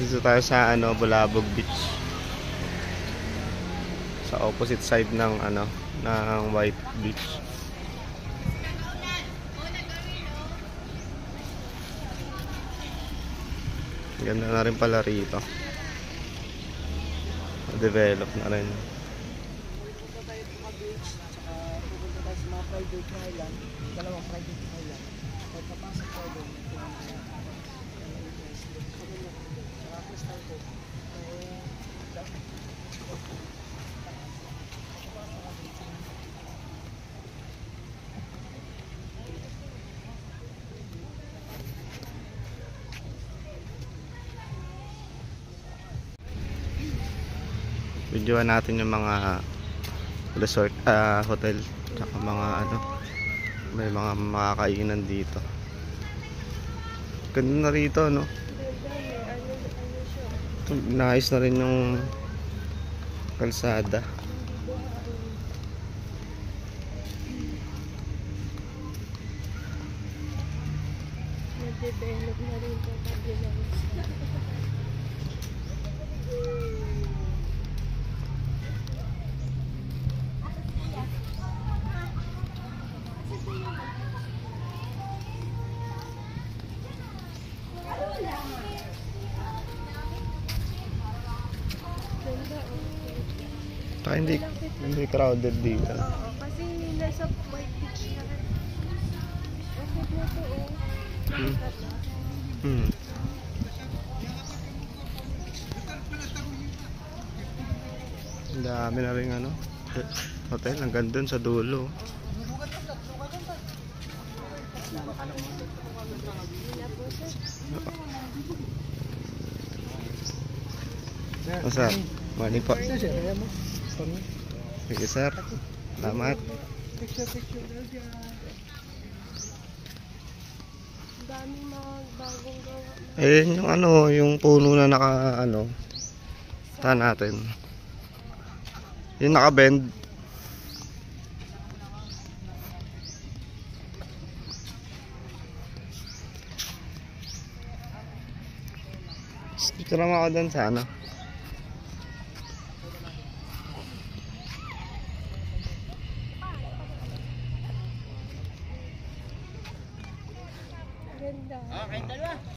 Dito tayo sa Bulabog Beach. Sa opposite side ng ng White Beach. Ganda na rin pala rito. Develop na rin. Pupunta tayo sa beach, tsaka pupunta tayo sa mga private island, dalawang private island. At papasok tayo doon, tsaka Crystal Cove. Videoan natin yung mga resort, hotel, tsaka mga may mga makakainan dito. Ganda na rito, no? Nice na rin yung kalsada. Nag-develop na rin po kabilang. Hindi crowded dito. Oo, kasi nasa White Beach na rin. Okay na to, Ang dami na rin hotel hanggang dun sa dulo. Sir, morning po. Sige sir, salamat. Dami mga bagong gawa na. Ayun yung yung puno na saan natin. Yung naka-bend. Dito lang ako dun sa Ganda.